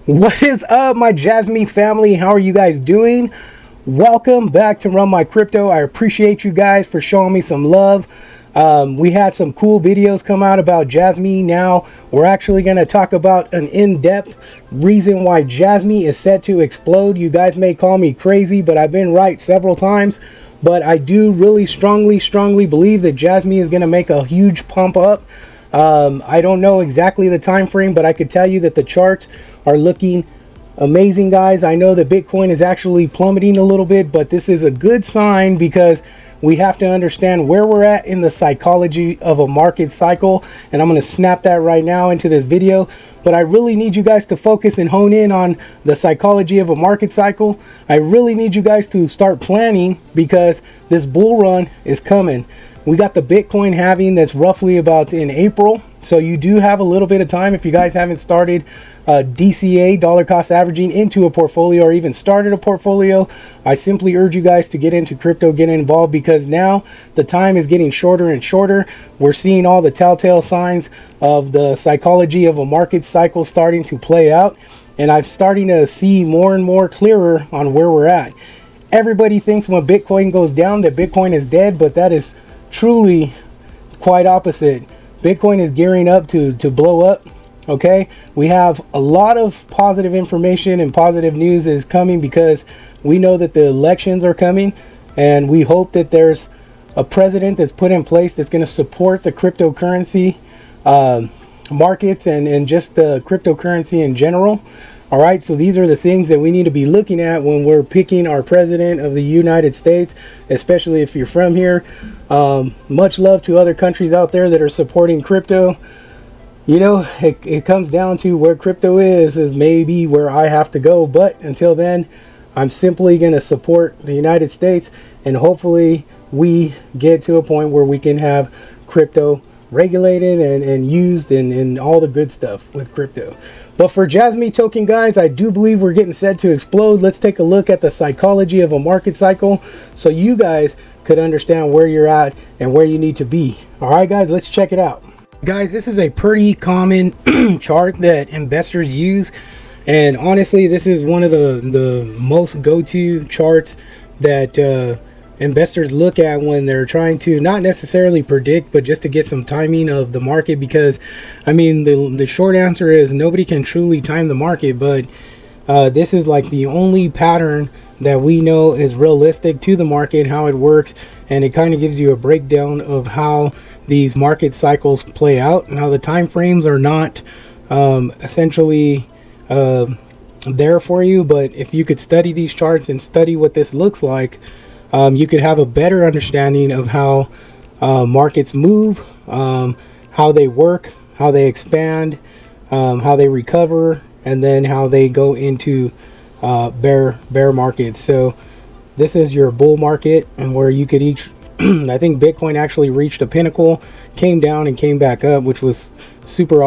What is up, my Jasmine family? How are you guys doing? Welcome back to Run My Crypto. I appreciate you guys for showing me some love. We had some cool videos come out about Jasmine. Now we're actually going to talk about an in-depth reason why Jasmine is set to explode. You guys may call me crazy, but I've been right several times. But I do really strongly believe that Jasmine is going to make a huge pump up. I don't know exactly the time frame, but I could tell you that the charts are looking amazing, guys. I know that Bitcoin is actually plummeting a little bit, but this is a good sign because we have to understand where we're at in the psychology of a market cycle, and I'm going to snap that right now into this video. But I really need you guys to focus and hone in on the psychology of a market cycle. I really need you guys to start planning because this bull run is coming. We got the Bitcoin halving that's roughly about in April. So you do have a little bit of time if you guys haven't started DCA, dollar cost averaging, into a portfolio or even started a portfolio. I simply urge you guys to get into crypto, get involved, because now the time is getting shorter and shorter. We're seeing all the telltale signs of the psychology of a market cycle starting to play out. And I'm starting to see more and more clearer on where we're at. Everybody thinks when Bitcoin goes down that Bitcoin is dead, but that is truly quite opposite. Bitcoin is gearing up to blow up. Okay, we have a lot of positive information and positive news that is coming because we know that the elections are coming, and we hope that there's a president that's put in place that's going to support the cryptocurrency markets and just the cryptocurrency in general. All right, so these are the things that we need to be looking at when we're picking our president of the United States, especially if you're from here. Much love to other countries out there that are supporting crypto. You know, it comes down to where crypto is maybe where I have to go. But until then, I'm simply going to support the United States, and hopefully we get to a point where we can have crypto regulated and used and all the good stuff with crypto. But for Jasmine token, guys, I do believe we're getting set to explode. Let's take a look at the psychology of a market cycle so you guys could understand where you're at and where you need to be. All right, guys, let's check it out. Guys, this is a pretty common chart that investors use, and honestly, this is one of the most go-to charts that investors look at when they're trying to not necessarily predict, but just to get some timing of the market. Because I mean, the short answer is nobody can truly time the market, but this is like the only pattern that we know is realistic to the market, how it works, and it kind of gives you a breakdown of how these market cycles play out. Now, the time frames are not essentially there for you, but if you could study these charts and study what this looks like, you could have a better understanding of how markets move, how they work, how they expand, how they recover, and then how they go into bear markets. So this is your bull market, and where you could each I think Bitcoin actually reached a pinnacle, came down and came back up, which was super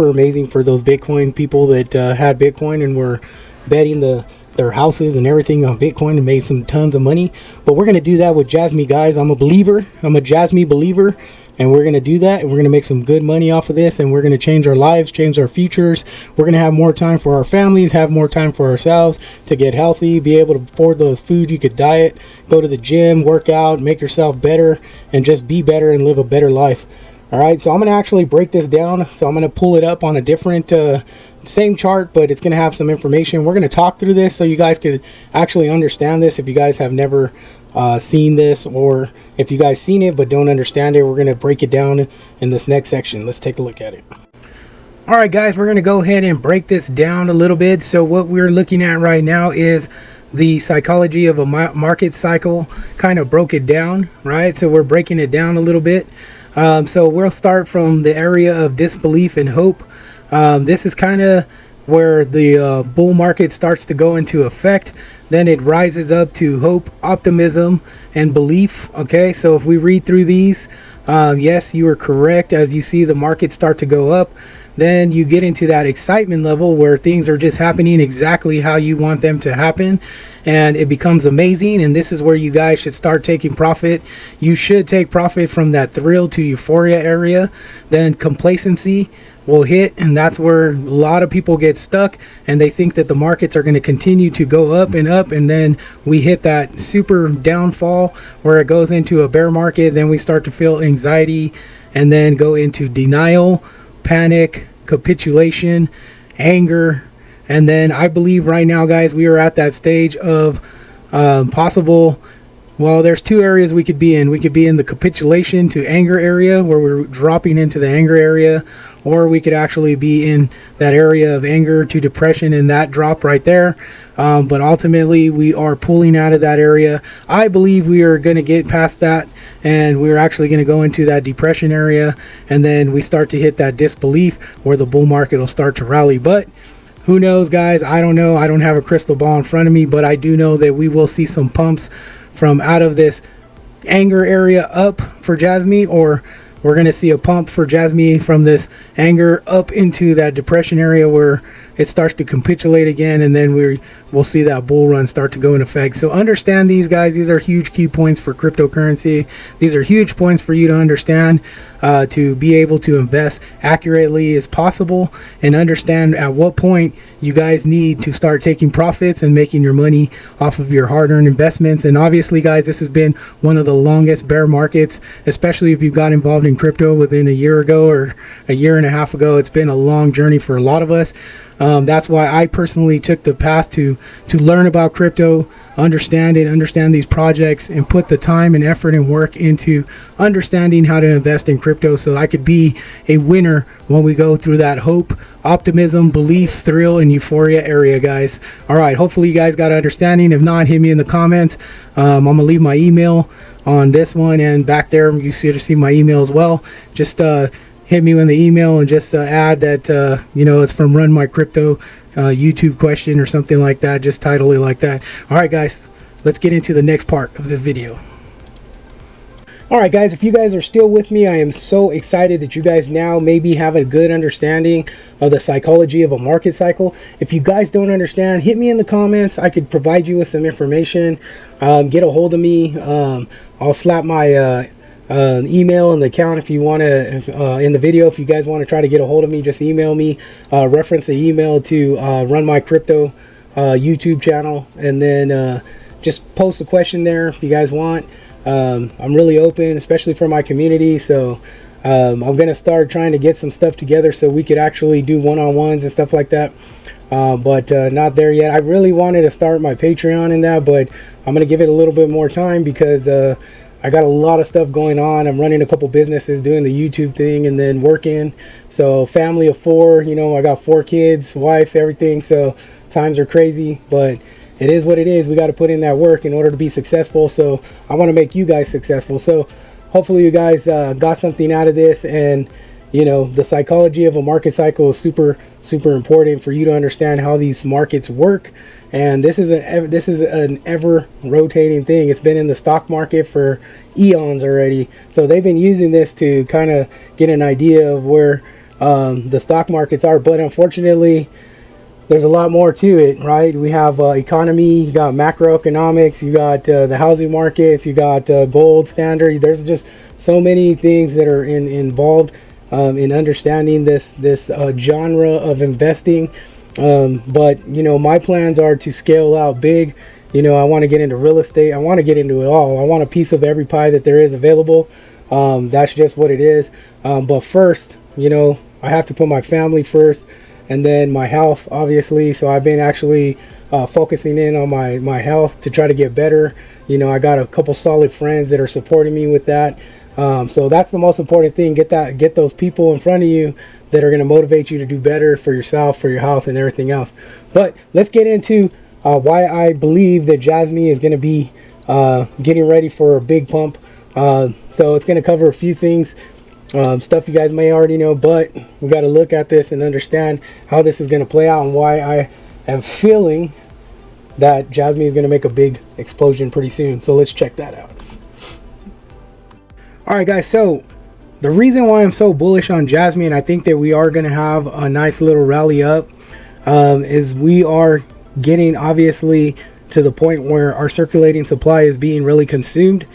amazing for those Bitcoin people that had Bitcoin and were betting their houses and everything on Bitcoin and made some tons of money. But we're going to do that with Jasmine, guys. I'm a believer. I'm a Jasmine believer. And we're going to do that, and we're going to make some good money off of this, and we're going to change our lives, change our futures. We're going to have more time for our families, have more time for ourselves to get healthy, be able to afford those food you could diet, go to the gym, work out, make yourself better, and just be better and live a better life. All right, so I'm going to actually break this down. So I'm going to pull it up on a different same chart, but it's going to have some information. We're going to talk through this so you guys could actually understand this. If you guys have never seen this, or if you guys seen it but don't understand it, we're going to break it down in this next section. Let's take a look at it. All right, guys, we're going to go ahead and break this down a little bit. So what we're looking at right now is the psychology of a market cycle. Kind of broke it down, right? So we're breaking it down a little bit. So we'll start from the area of disbelief and hope. This is kind of where the bull market starts to go into effect. Then it rises up to hope, optimism, and belief. Okay, so if we read through these, yes, you are correct. As you see the market start to go up, then you get into that excitement level where things are just happening exactly how you want them to happen, and it becomes amazing. And this is where you guys should start taking profit. You should take profit from that thrill to euphoria area. Then complacency, will hit, and that's where a lot of people get stuck, and they think that the markets are going to continue to go up, and then we hit that super downfall where it goes into a bear market. Then we start to feel anxiety and then go into denial, panic, capitulation, anger. And then I believe right now, guys, we are at that stage of possible, well, there's two areas we could be in. We could be in the capitulation to anger area, where we're dropping into the anger area, or we could actually be in that area of anger to depression and that drop right there. But ultimately, we are pulling out of that area. I believe we are going to get past that, and we're actually going to go into that depression area, and then we start to hit that disbelief where the bull market will start to rally. But who knows, guys? I don't know. I don't have a crystal ball in front of me, but I do know that we will see some pumps from out of this anger area up for Jasmy, or we're going to see a pump for Jasmy from this anger up into that depression area where it starts to capitulate again, and then we'll see that bull run start to go in effect. So understand these, guys. These are huge key points for cryptocurrency. These are huge points for you to understand, to be able to invest accurately as possible, and understand at what point you guys need to start taking profits and making your money off of your hard-earned investments. And obviously, guys, this has been one of the longest bear markets, especially if you got involved in crypto within a year ago or a year and a half ago. It's been a long journey for a lot of us. That's why I personally took the path to learn about crypto, understand it, understand these projects, and put the time and effort and work into understanding how to invest in crypto, so I could be a winner when we go through that hope, optimism, belief, thrill, and euphoria area, guys. All right, hopefully you guys got an understanding. If not, hit me in the comments. I'm gonna leave my email on this one, and back there you see my email as well. Just hit me in the email and just add that it's from Run My Crypto YouTube question or something like that. Just title it like that. All right, guys, let's get into the next part of this video. All right, guys, if you guys are still with me, I am so excited that you guys now maybe have a good understanding of the psychology of a market cycle. If you guys don't understand, hit me in the comments. I could provide you with some information. Get a hold of me. I'll slap my email and the account if you want to, in the video. If you guys want to try to get a hold of me, just email me. Reference the email to Run My Crypto YouTube channel, and then just post a question there if you guys want. I'm really open, especially for my community. So I'm going to start trying to get some stuff together so we could actually do one-on-ones and stuff like that. But not there yet. I really wanted to start my Patreon in that, but I'm going to give it a little bit more time because I got a lot of stuff going on. I'm running a couple businesses, doing the YouTube thing, and then working. So family of 4, I got 4 kids, wife, everything. So times are crazy, but it is what it is. We got to put in that work in order to be successful. So I want to make you guys successful. So hopefully you guys got something out of this. And the psychology of a market cycle is super important for you to understand how these markets work. And this is an ever rotating thing. It's been in the stock market for eons already. So they've been using this to kind of get an idea of where the stock markets are. But unfortunately, there's a lot more to it, right? We have economy, you got macroeconomics, you got the housing markets, you got gold standard. There's just so many things that are involved in understanding this genre of investing. But my plans are to scale out big. I want to get into real estate. I want to get into it all. I want a piece of every pie that there is available. That's just what it is. But first, I have to put my family first, and then my health, obviously. So I've been actually focusing in on my health to try to get better. I got a couple solid friends that are supporting me with that. So that's the most important thing. Get those people in front of you that are going to motivate you to do better for yourself, for your health, and everything else. But let's get into why I believe that Jasmy is going to be getting ready for a big pump. So it's going to cover a few things. Stuff you guys may already know, but we got to look at this and understand how this is going to play out, and why I am feeling that Jasmine is going to make a big explosion pretty soon. So let's check that out. All right, guys, so the reason why I'm so bullish on Jasmine, and I think that we are going to have a nice little rally up, is we are getting obviously to the point where our circulating supply is being really consumed.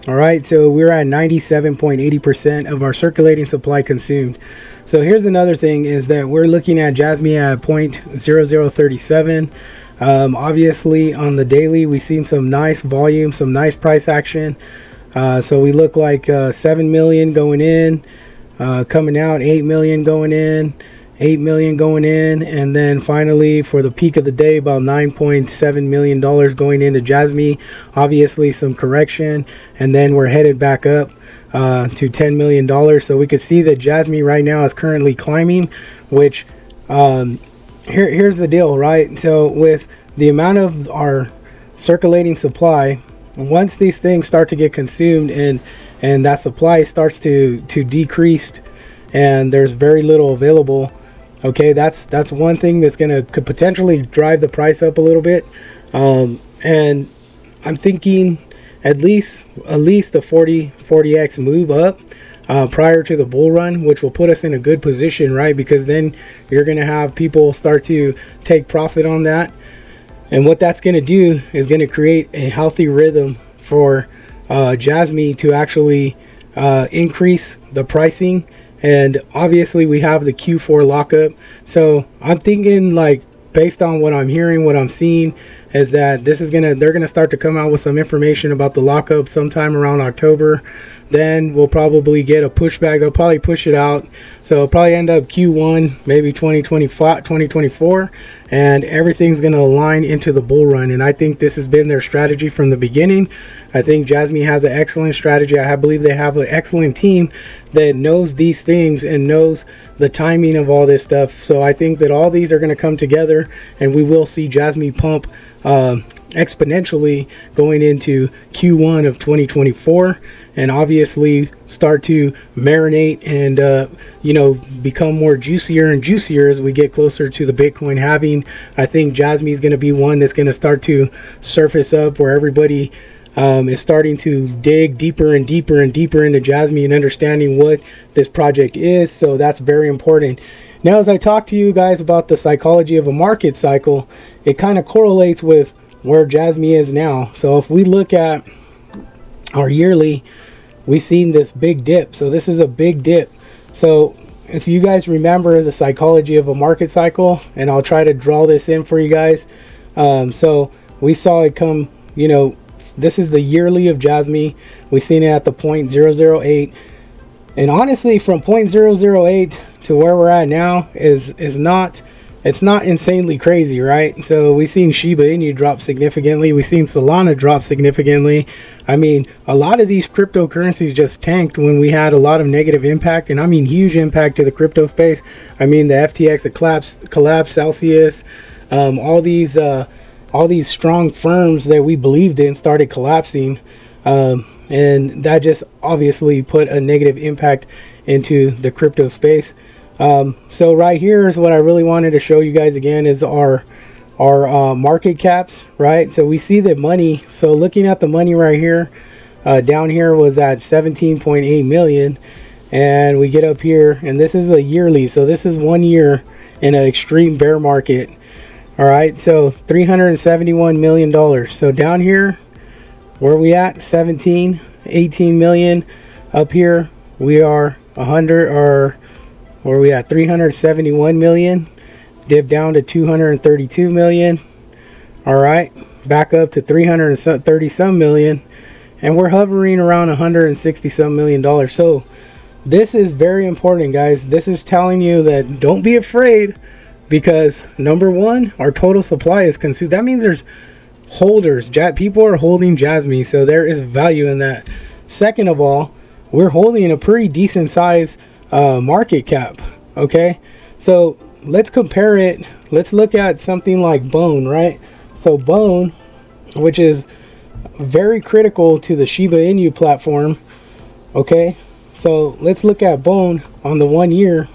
All right, so we're at 97.80% of our circulating supply consumed. So here's another thing, is that we're looking at JASMY at 0.0037. Obviously on the daily we've seen some nice volume, some nice price action. So we look like 7 million going in, coming out 8 million going in, 8 million going in, and then finally for the peak of the day about $9.7 million going into JASMY. Obviously some correction, and then we're headed back up to $10 million. So we could see that JASMY right now is currently climbing, which here's the deal, right? So with the amount of our circulating supply, once these things start to get consumed and that supply starts to decrease and there's very little available, okay, that's one thing that's could potentially drive the price up a little bit. And I'm thinking at least a 40x move up prior to the bull run, which will put us in a good position, right? Because then you're going to have people start to take profit on that. And what that's going to do is going to create a healthy rhythm for JASMY to actually increase the pricing. And obviously we have the Q4 lockup. So I'm thinking, like, based on what I'm hearing, what I'm seeing, is that they're gonna start to come out with some information about the lockup sometime around October. Then we'll probably get a pushback. They'll probably push it out, so it'll probably end up Q1 maybe 2024, and everything's going to align into the bull run. And I think this has been their strategy from the beginning. I think JASMY has an excellent strategy. I believe they have an excellent team that knows these things and knows the timing of all this stuff. So I think that all these are going to come together, and we will see JASMY pump exponentially going into Q1 of 2024, and obviously start to marinate and become more juicier and juicier as we get closer to the Bitcoin halving. I think JASMY is going to be one that's going to start to surface up, where everybody is starting to dig deeper and deeper and deeper into JASMY and understanding what this project is. So that's very important. Now, as I talk to you guys about the psychology of a market cycle, it kind of correlates with where JASMY is now. So if we look at our yearly, we've seen this big dip. So this is a big dip. So if you guys remember the psychology of a market cycle, and I'll try to draw this in for you guys. So we saw it come, this is the yearly of JASMY. We've seen it at the 0.008. And honestly, from 0.008 to where we're at now is not insanely crazy, right? So we've seen Shiba Inu drop significantly. We've seen Solana drop significantly. I mean, a lot of these cryptocurrencies just tanked when we had a lot of negative impact, and I mean huge impact to the crypto space. I mean, the FTX collapsed, Celsius, all these strong firms that we believed in started collapsing. And that just obviously put a negative impact into the crypto space. So right here is what I really wanted to show you guys again, is our market caps, right? So we see the money. So looking at the money right here, down here was at 17.8 million, and we get up here, and this is a yearly. So this is 1 year in an extreme bear market. All right, so $371 million. So down here, where we at, 18 million. Up here we are 100, or where we at, 371 million. Dip down to 232 million. All right, back up to 330 some million, and we're hovering around 160 some million dollars. So this is very important, guys. This is telling you that don't be afraid, because number one, our total supply is consumed. That means there's holders. People are holding JASMY, so there is value in that. Second of all, we're holding a pretty decent size market cap. Okay, so let's compare it. Let's look at something like Bone, right? So Bone, which is very critical to the Shiba Inu platform. Okay, so let's look at Bone on the 1 year.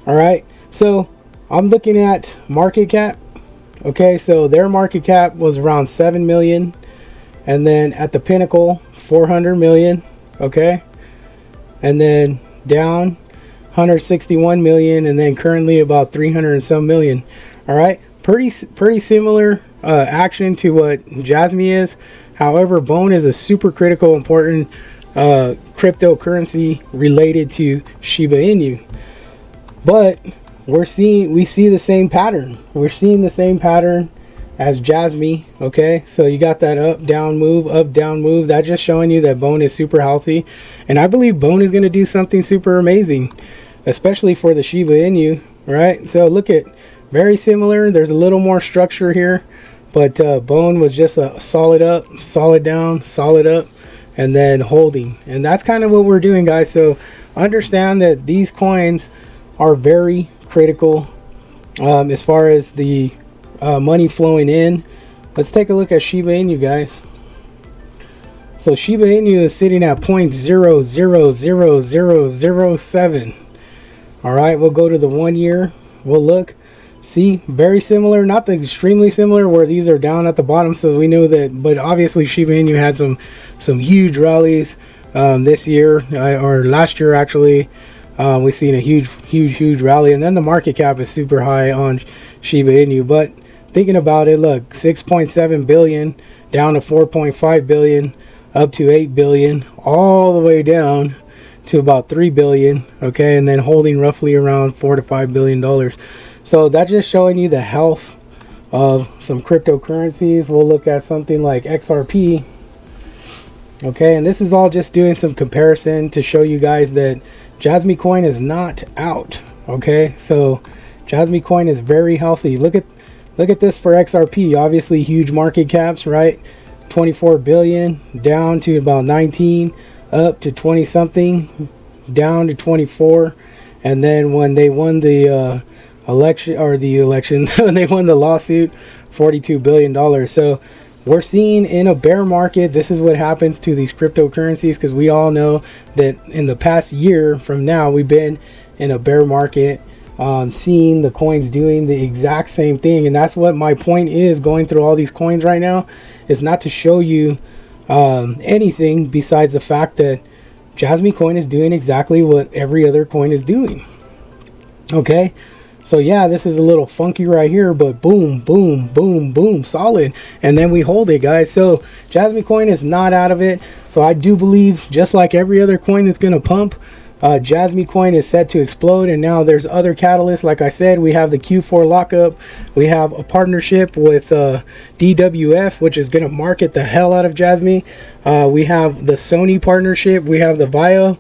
All right, so I'm looking at market cap. Okay, so their market cap was around 7 million, and then at the pinnacle 400 million. Okay, and then down 161 million, and then currently about 300 and some million. All right, pretty similar action to what Jasmy is. However, Bone is a super critical, important cryptocurrency related to Shiba Inu. But we see the same pattern. We're seeing the same pattern as Jasmy. Okay, so you got that up down move. That's just showing you that Bone is super healthy, and I believe Bone is going to do something super amazing, especially for the Shiba Inu, right? So look at, very similar. There's a little more structure here, but Bone was just a solid up, solid down, solid up, and then holding. And that's kind of what we're doing, guys. So understand that these coins are very critical as far as the money flowing in. Let's take a look at Shiba Inu, guys. So Shiba Inu is sitting at 0.000007. All right, we'll go to the 1 year. We'll look. See, very similar, not the extremely similar where these are down at the bottom, so we know that. But obviously Shiba Inu had some huge rallies this year, or last year actually. We've seen a huge rally, and then the market cap is super high on Shiba Inu. But thinking about it, look, 6.7 billion down to 4.5 billion, up to 8 billion, all the way down to about 3 billion. Okay, and then holding roughly around $4 to $5 billion. So that's just showing you the health of some cryptocurrencies. We'll look at something like XRP. Okay, and this is all just doing some comparison to show you guys that Jasmy coin is not out. Okay, so Jasmy coin is very healthy. Look at this for XRP. Obviously huge market caps, right? 24 billion down to about 19, up to 20 something, down to 24. And then when they won the election when they won the lawsuit, $42 billion. So we're seeing in a bear market, this is what happens to these cryptocurrencies, because we all know that in the past year from now, we've been in a bear market, seeing the coins doing the exact same thing. And that's what my point is going through all these coins right now, is not to show you anything besides the fact that Jasmy coin is doing exactly what every other coin is doing. Okay, so yeah, this is a little funky right here, but boom, boom, boom, boom, solid. And then we hold it, guys. So Jasmy coin is not out of it. So I do believe, just like every other coin that's going to pump, Jasmy coin is set to explode. And now there's other catalysts. Like I said, we have the Q4 lockup. We have a partnership with DWF, which is going to market the hell out of Jasmy. We have the Sony partnership. We have the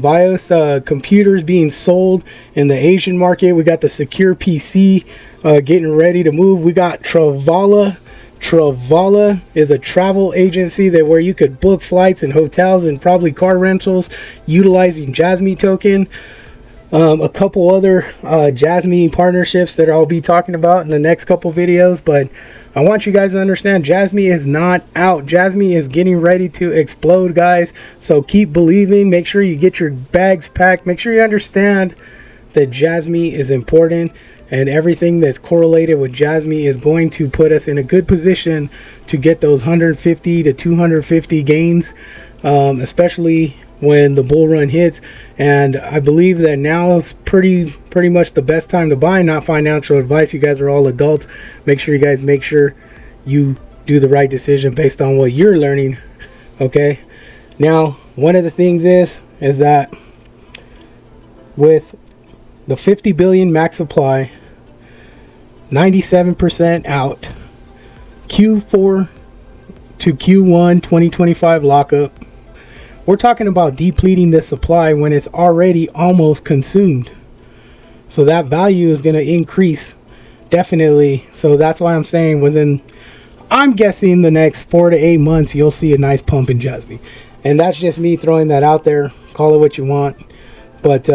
BIOS computers being sold in the Asian market. We got the Secure PC getting ready to move. We got Travala. Travala is a travel agency that where you could book flights and hotels and probably car rentals utilizing Jasmy token. A couple other Jasmy partnerships that I'll be talking about in the next couple videos, but I want you guys to understand Jasmy is not out. Jasmy is getting ready to explode, guys. So keep believing. Make sure you get your bags packed. Make sure you understand that Jasmy is important, and everything that's correlated with Jasmy is going to put us in a good position to get those 150 to 250 gains, especially when the bull run hits. And I believe that now is pretty much the best time to buy. Not financial advice, you guys are all adults. Make sure you do the right decision based on what you're learning. Okay, now one of the things is that with the 50 billion max supply, 97% out, Q4 to Q1 2025 lockup, we're talking about depleting the supply when it's already almost consumed. So that value is going to increase definitely. So that's why I'm saying within, I'm guessing the next 4 to 8 months, you'll see a nice pump in Jasmy. And that's just me throwing that out there. Call it what you want. But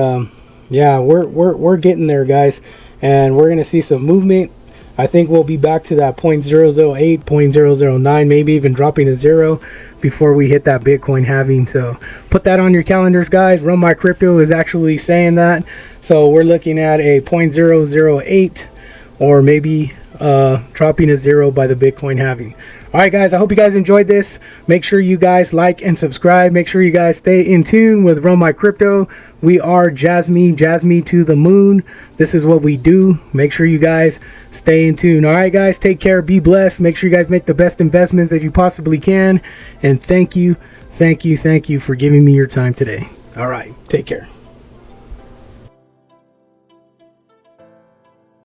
yeah, we're getting there, guys. And we're going to see some movement. I think we'll be back to that 0.008, 0.009, maybe even dropping to 0 before we hit that Bitcoin halving. So put that on your calendars, guys. Run My Crypto is actually saying that. So we're looking at a 0.008 or maybe dropping to 0 by the Bitcoin halving. All right, guys, I hope you guys enjoyed this. Make sure you guys like and subscribe. Make sure you guys stay in tune with Run My Crypto. We are Jasmine to the moon. This is what we do. Make sure you guys stay in tune. All right, guys, take care. Be blessed. Make sure you guys make the best investments that you possibly can. And thank you for giving me your time today. All right, take care.